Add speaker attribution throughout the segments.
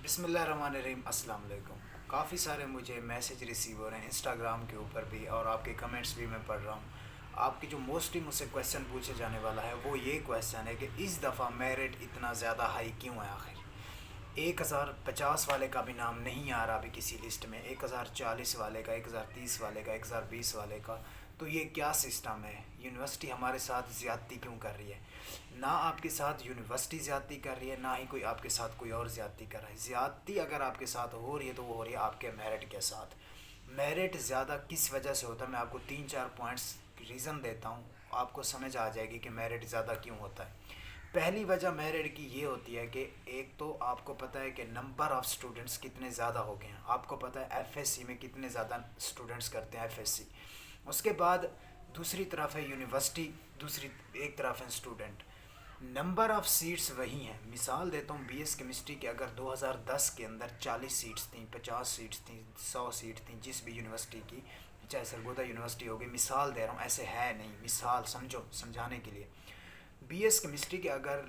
Speaker 1: بسم اللہ الرحمن الرحیم، السلام علیکم۔ کافی سارے مجھے میسیج ریسیو ہو رہے ہیں انسٹاگرام کے اوپر بھی، اور آپ کے کمنٹس بھی میں پڑھ رہا ہوں۔ آپ کی جو موسٹلی مجھ سے کویشچن پوچھے جانے والا ہے وہ یہ کویشچن ہے کہ اس دفعہ میرٹ اتنا زیادہ ہائی کیوں ہے آخر؟ 1050 والے کا بھی نام نہیں آ رہا ابھی کسی لسٹ میں، 1040 والے کا، 1030 والے کا، 1020 والے کا۔ تو یہ کیا سسٹم ہے؟ یونیورسٹی ہمارے ساتھ زیادتی کیوں کر رہی ہے؟ نہ آپ کے ساتھ یونیورسٹی زیادتی کر رہی ہے، نہ ہی کوئی آپ کے ساتھ کوئی اور زیادتی کر رہا ہے۔ زیادتی اگر آپ کے ساتھ ہو رہی ہے تو وہ ہو رہی ہے آپ کے میرٹ کے ساتھ۔ میرٹ زیادہ کس وجہ سے ہوتا ہے؟ میں آپ کو 3 4 پوائنٹس ریزن دیتا ہوں، آپ کو سمجھ آ جائے گی کہ میرٹ زیادہ کیوں ہوتا ہے۔ پہلی وجہ میرٹ کی یہ ہوتی ہے کہ ایک تو آپ کو پتہ ہے کہ نمبر آف اسٹوڈنٹس کتنے زیادہ ہو گئے ہیں۔ آپ کو پتہ ہے ایف ایس سی میں کتنے زیادہ اسٹوڈنٹس کرتے ہیں ایف ایس سی۔ اس کے بعد دوسری طرف ہے یونیورسٹی، دوسری ایک طرف ہے اسٹوڈنٹ۔ نمبر آف سیٹس وہی ہیں۔ مثال دیتا ہوں، بی ایس کیمسٹری کے اگر 2010 کے اندر 40 سیٹس تھیں، 50 سیٹس تھیں، 100 سیٹ تھیں، جس بھی یونیورسٹی کی، چاہے سرگودا یونیورسٹی ہوگی، مثال دے رہا ہوں، ایسے ہے نہیں، مثال سمجھو، سمجھانے کے لیے۔ بی ایس کیمسٹری کے اگر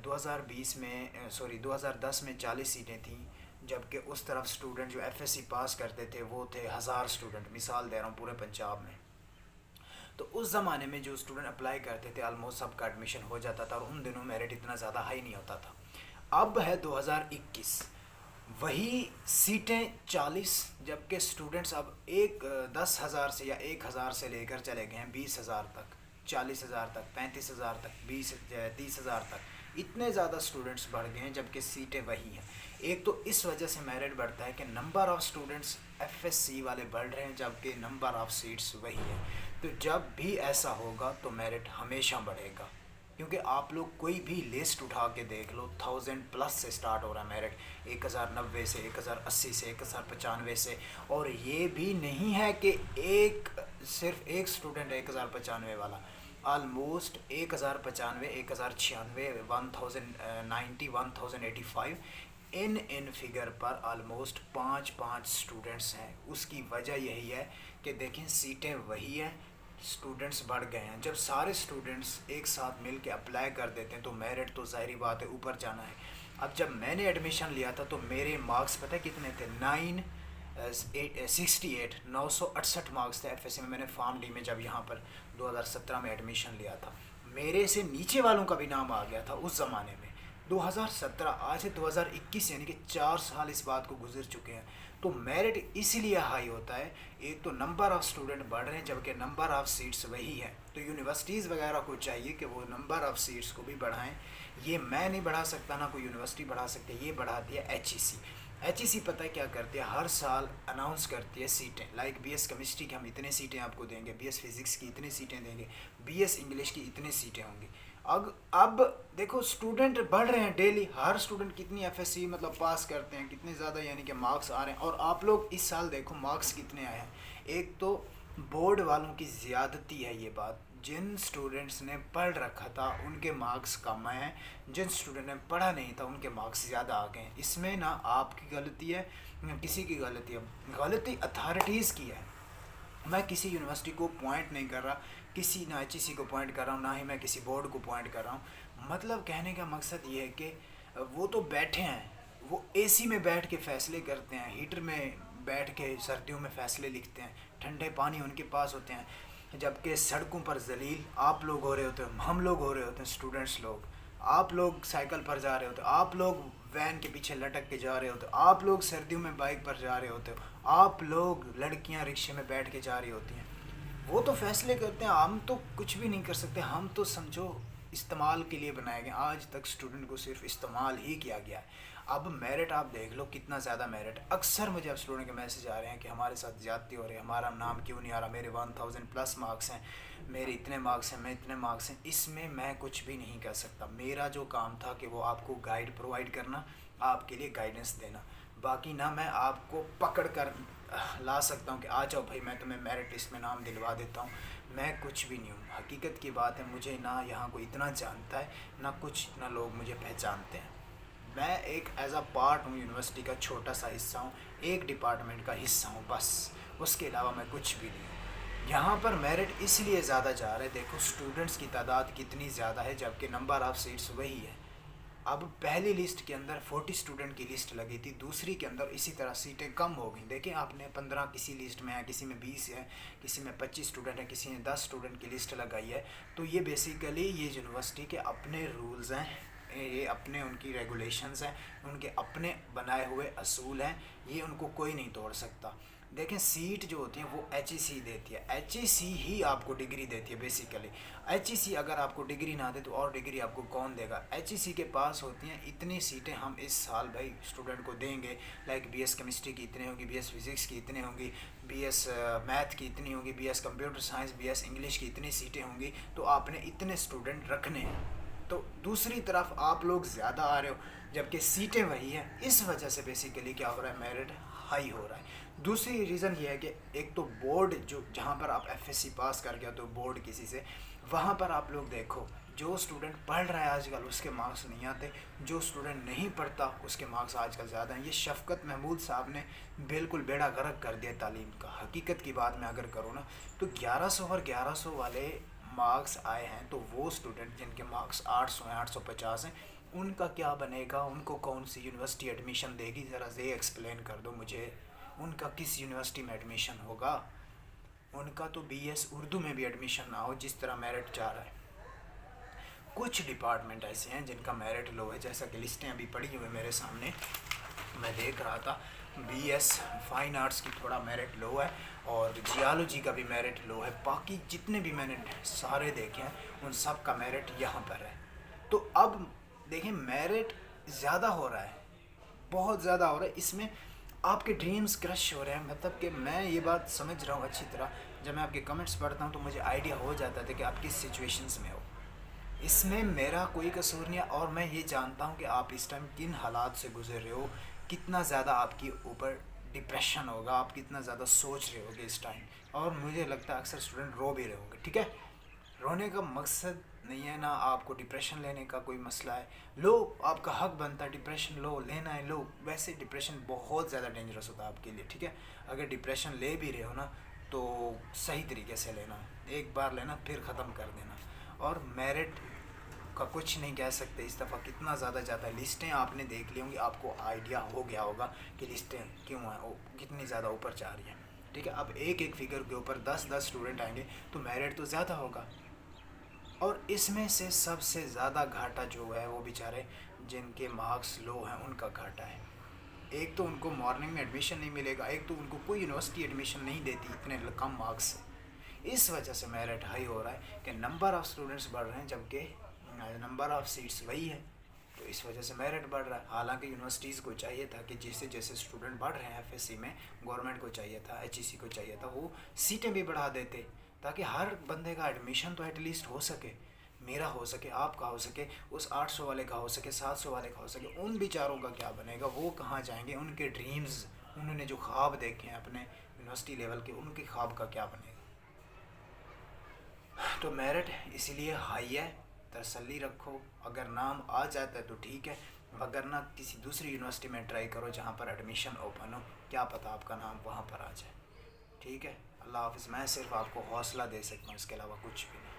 Speaker 1: 2020 میں 2010 میں 40 سیٹیں تھیں، جبکہ اس طرف اسٹوڈنٹ جو ایف ایس سی پاس کرتے تھے وہ تھے 1000 اسٹوڈنٹ، مثال دے رہا ہوں، پورے پنجاب میں۔ تو اس زمانے میں جو اسٹوڈنٹ اپلائی کرتے تھے آلموسٹ سب کا ایڈمیشن ہو جاتا تھا، اور ان دنوں میرٹ اتنا زیادہ ہائی نہیں ہوتا تھا۔ اب ہے 2021، وہی سیٹیں 40، جبکہ اسٹوڈنٹس اب 10,000 سے یا 1,000 سے لے کر چلے گئے ہیں 20,000 تک، 40,000 تک، 35,000 تک، 30,000 تک۔ اتنے زیادہ اسٹوڈنٹس بڑھ گئے ہیں جبکہ سیٹیں وہی ہیں۔ ایک تو اس وجہ سے میرٹ بڑھتا ہے کہ number of students F S C والے بڑھ رہے ہیں جبکہ نمبر آف سیٹس وہی ہے۔ تو جب بھی ایسا ہوگا تو میرٹ ہمیشہ بڑھے گا، کیونکہ آپ لوگ کوئی بھی لسٹ اٹھا کے دیکھ لو، 1000+ سے سٹارٹ ہو رہا ہے میرٹ، 1090 سے، 1080 سے، 1095 سے۔ اور یہ بھی نہیں ہے کہ صرف ایک اسٹوڈنٹ ہے 1095 والا، آلموسٹ 1095، 1096، 1090، 1085، ان فگر پر آلموسٹ 5 اسٹوڈنٹس ہیں۔ اس کی وجہ یہی ہے کہ دیکھیں سیٹیں وہی ہیں، اسٹوڈنٹس بڑھ گئے ہیں۔ جب سارے اسٹوڈنٹس ایک ساتھ مل کے اپلائی کر دیتے ہیں تو میرٹ تو ظاہری بات ہے اوپر جانا ہے۔ اب جب میں نے ایڈمیشن لیا تھا تو میرے مارکس پتہ کتنے تھے؟ 968، 968 مارکس تھے ایف ایس سی میں۔ میں نے فارم ڈی میں جب یہاں پر 2017 میں ایڈمیشن لیا تھا، میرے سے نیچے والوں کا بھی نام آ گیا تھا اس زمانے میں۔ 2017، آج سے 2021، یعنی کہ 4 سال اس بات کو گزر چکے ہیں۔ تو میرٹ اس لیے ہائی ہوتا ہے، ایک تو نمبر آف اسٹوڈنٹ بڑھ رہے ہیں جبکہ نمبر آف سیٹس وہی ہے۔ تو یونیورسٹیز وغیرہ کو چاہیے کہ وہ نمبر آف سیٹس کو بھی بڑھائیں۔ یہ میں نہیں بڑھا سکتا، نہ کوئی یونیورسٹی بڑھا سکتے، یہ بڑھاتی ہے ایچ ای سی۔ ایچ ای سی پتہ ہے کیا کرتی ہے؟ ہر سال اناؤنس کرتی ہے سیٹیں، لائک بی ایس کیمسٹری کی ہم اتنے سیٹیں آپ کو دیں گے، بی ایس فزکس کی اتنی سیٹیں دیں گے، بی ایس انگلش کی اتنی سیٹیں ہوں گی۔ اب دیکھو اسٹوڈنٹ بڑھ رہے ہیں ڈیلی، ہر اسٹوڈنٹ کتنی ایف ایس سی مطلب پاس کرتے ہیں، کتنے زیادہ یعنی کہ مارکس آ رہے ہیں، اور آپ لوگ اس سال دیکھو مارکس کتنے آئے ہیں۔ ایک تو بورڈ والوں کی زیادتی ہے یہ بات، جن اسٹوڈنٹس نے پڑھ رکھا تھا ان کے مارکس کم آئے ہیں، جن اسٹوڈنٹ نے پڑھا نہیں تھا ان کے مارکس زیادہ آ گئے ہیں۔ اس میں نہ آپ کی غلطی ہے نہ کسی کی غلطی ہے، غلطی اتھارٹیز کی ہے۔ میں کسی یونیورسٹی کو پوائنٹ نہیں کر رہا، کسی نہ ایچ ای سی کو پوائنٹ کر رہا ہوں، نہ ہی میں کسی بورڈ کو پوائنٹ کر رہا ہوں۔ مطلب کہنے کا مقصد یہ ہے کہ وہ تو بیٹھے ہیں، وہ اے سی میں بیٹھ کے فیصلے کرتے ہیں، ہیٹر میں بیٹھ کے سردیوں میں فیصلے لکھتے ہیں، ٹھنڈے پانی ان کے پاس ہوتے ہیں، جبکہ سڑکوں پر ذلیل آپ لوگ ہو رہے ہوتے ہیں، ہم لوگ ہو رہے ہوتے ہیں، اسٹوڈنٹس لوگ، آپ لوگ سائیکل پر جا رہے ہوتے ہیں، آپ لوگ وین کے پیچھے لٹک کے جا رہے ہوتے ہیں، آپ لوگ سردیوں میں بائک پر جا رہے ہوتے ہو، آپ لوگ لڑکیاں رکشے میں بیٹھ کے جا رہی ہوتی ہیں۔ وہ تو فیصلے کرتے ہیں، ہم تو کچھ بھی نہیں کر سکتے، ہم تو سمجھو استعمال کے لیے بنائے گئے، آج تک اسٹوڈنٹ کو صرف استعمال ہی کیا گیا ہے۔ اب میرٹ آپ دیکھ لو کتنا زیادہ میرٹ، اکثر مجھے اب اسٹوڈنٹ کے میسج آ رہے ہیں کہ ہمارے ساتھ زیادتی ہو رہی ہے، ہمارا نام کیوں نہیں آ رہا، میرے 1000+ مارکس ہیں، میرے اتنے مارکس ہیں، میں اتنے مارکس ہیں۔ اس میں میں کچھ بھی نہیں کر سکتا، میرا جو کام تھا کہ وہ آپ کو گائیڈ پرووائڈ کرنا، آپ کے لیے گائیڈنس دینا، باقی نہ میں آپ کو پکڑ کر لا سکتا ہوں کہ آ جاؤ بھائی میں تمہیں میرٹ لسٹ میں نام دلوا دیتا ہوں۔ میں کچھ بھی نہیں ہوں، حقیقت کی بات ہے، مجھے نہ یہاں کوئی اتنا جانتا ہے، نہ کچھ نہ لوگ مجھے پہچانتے ہیں۔ میں ایک ایز اے پارٹ ہوں، یونیورسٹی کا چھوٹا سا حصہ ہوں، ایک ڈپارٹمنٹ کا حصہ ہوں بس، اس کے علاوہ میں کچھ بھی نہیں ہوں۔ یہاں پر میرٹ اس لیے زیادہ جا رہا ہے، دیکھو اسٹوڈنٹس کی تعداد کتنی زیادہ ہے جبکہ نمبر آف سیٹس وہی ہے۔ اب پہلی لسٹ کے اندر 40 اسٹوڈنٹ کی لسٹ لگی تھی، دوسری کے اندر اسی طرح سیٹیں کم ہو گئیں. دیکھیں آپ نے 15 کسی لسٹ میں ہے، کسی میں 20 ہے، کسی میں 25 اسٹوڈنٹ ہے، کسی نے 10 اسٹوڈنٹ کی لسٹ لگائی ہے. تو یہ بیسیکلی یہ یونیورسٹی کے اپنے رولز ہیں، یہ اپنے ان کی ریگولیشنز ہیں، ان کے اپنے بنائے ہوئے اصول ہیں، یہ ان کو کوئی نہیں توڑ سکتا. دیکھیں سیٹ جو ہوتی ہیں وہ ایچ ای سی دیتی ہے، ایچ ای سی ہی آپ کو ڈگری دیتی ہے بیسیکلی. ایچ ای سی اگر آپ کو ڈگری نہ دے تو اور ڈگری آپ کو کون دے گا؟ ایچ ای سی کے پاس ہوتی ہیں اتنی سیٹیں ہم اس سال بھائی اسٹوڈنٹ کو دیں گے، لائک بی ایس کیمسٹری کی اتنی ہوگی، بی ایس فزکس کی اتنی ہوں گی، بی ایس میتھ کی اتنی ہوگی، B S computer science, B S English کی اتنی سیٹیں ہوں گی. تو آپ نے اتنے اسٹوڈنٹ رکھنے ہیں. تو دوسری طرف آپ لوگ زیادہ آ رہے ہو جبکہ سیٹیں وہی ہیں، اس وجہ سے بیسیکلی کیا ہو رہا ہے، میرٹ ہائی ہو رہا ہے. دوسری ریزن یہ ہے کہ ایک تو بورڈ جو جہاں پر آپ ایف ایس سی پاس کر گیا تو بورڈ کسی سے، وہاں پر آپ لوگ دیکھو جو اسٹوڈنٹ پڑھ رہا ہے آج کل اس کے مارکس نہیں آتے، جو اسٹوڈنٹ نہیں پڑھتا اس کے مارکس آج کل زیادہ ہیں. یہ شفقت محمود صاحب نے بالکل بیڑا غرق کر دیا تعلیم کا. حقیقت کی بات میں اگر کروں نا تو 1100 اور 1100 والے مارکس آئے ہیں، تو وہ اسٹوڈنٹ جن کے مارکس 800 ہیں، 850 ہیں، ان کا کیا بنے گا؟ ان کو کون سی یونیورسٹی ایڈمیشن دے گی؟ ذرا یہ ایکسپلین کر دو مجھے. ان کا کس یونیورسٹی میں ایڈمیشن ہوگا؟ ان کا تو بی ایس اردو میں بھی ایڈمیشن نہ ہو جس طرح میرٹ جا رہا ہے. کچھ ڈپارٹمنٹ ایسے ہیں جن کا میرٹ لو ہے، جیسا کہ لسٹیں ابھی پڑھی ہوئے میرے سامنے میں دیکھ رہا تھا. بی ایس فائن آرٹس کی تھوڑا میرٹ لو ہے اور جیالوجی کا بھی میرٹ لو ہے. باقی جتنے بھی میں نے سارے دیکھے ہیں ان سب کا میرٹ یہاں پر ہے. تو اب دیکھیں میرٹ زیادہ ہو رہا ہے، بہت زیادہ ہو رہا ہے. اس میں آپ کے ڈریمز کرش ہو رہے ہیں. مطلب کہ میں یہ بات سمجھ رہا ہوں اچھی طرح، جب میں آپ کے کمنٹس پڑھتا ہوں تو مجھے آئیڈیا ہو جاتا ہے کہ آپ کس سچویشنز میں ہو. اس میں میرا کوئی قصور نہیں ہے اور میں یہ جانتا ہوں کہ آپ اس ٹائم کن حالات سے گزر رہے ہو، کتنا زیادہ آپ کی اوپر ڈپریشن ہوگا، آپ کتنا زیادہ سوچ رہے ہوگے اس ٹائم. اور مجھے لگتا ہے اکثر اسٹوڈنٹ رو بھی رہے ہوں گے. ٹھیک ہے، رونے کا مقصد نہیں ہے، نہ آپ کو ڈپریشن لینے کا کوئی مسئلہ ہے. لو، آپ کا حق بنتا ہے ڈپریشن لو، لینا ہے لو. ویسے ڈپریشن بہت زیادہ ڈینجرس ہوتا ہے آپ کے لیے. ٹھیک ہے، اگر ڈپریشن لے بھی رہے ہو نا تو صحیح طریقے سے لینا، ایک بار لینا پھر ختم کر دینا. اور میرٹ کا کچھ نہیں کہہ سکتے اس دفعہ کتنا زیادہ جاتا ہے. لسٹیں آپ نے دیکھ لی ہوں گی، آپ کو آئیڈیا ہو گیا ہوگا کہ لسٹیں کیوں ہیں، کتنی زیادہ اوپر جا رہی ہیں. ٹھیک ہے، اب ایک ایک فگر کے اوپر 10 10 اسٹوڈنٹ آئیں گے تو میرٹ تو زیادہ ہوگا. اور اس میں سے سب سے زیادہ گھاٹا جو ہے وہ بیچارے جن کے مارکس لو ہیں ان کا گھاٹا ہے. ایک تو ان کو مارننگ میں ایڈمیشن نہیں ملے گا، ایک تو ان کو کوئی یونیورسٹی ایڈمیشن نہیں دیتی اتنے کم مارکس سے. اس وجہ سے میرٹ ہائی ہو رہا ہے کہ نمبر آف اسٹوڈنٹس بڑھ رہے ہیں جبکہ نمبر آف سیٹس وہی ہے. تو اس وجہ سے میرٹ بڑھ رہا ہے. حالانکہ یونیورسٹیز کو چاہیے تھا کہ جیسے جیسے اسٹوڈنٹ بڑھ رہے ہیں ایف ایس سی میں، گورنمنٹ کو چاہیے تھا، ایچ ای سی کو چاہیے تھا وہ سیٹیں بھی بڑھا دیتے تاکہ ہر بندے کا ایڈمیشن تو ایٹ لیسٹ ہو سکے. میرا ہو سکے، آپ کا ہو سکے، اس 800 والے کا ہو سکے، 700 والے کا ہو سکے. ان بیچاروں کا کیا بنے گا؟ وہ کہاں جائیں گے؟ ان کے ڈریمز، انہوں نے جو خواب دیکھے ہیں اپنے یونیورسٹی لیول کے، ان کے خواب کا کیا بنے گا؟ تو میرٹ اسی لیے ہائی ہے. تسلی رکھو، اگر نام آ جاتا ہے تو ٹھیک ہے، وگرنہ کسی دوسری یونیورسٹی میں ٹرائی کرو جہاں پر ایڈمیشن اوپن ہو، کیا پتہ آپ کا نام وہاں پر آ جائے. ٹھیک ہے، اللہ حافظ. میں صرف آپ کو حوصلہ دے سکتا ہوں، اس کے علاوہ کچھ بھی نہیں.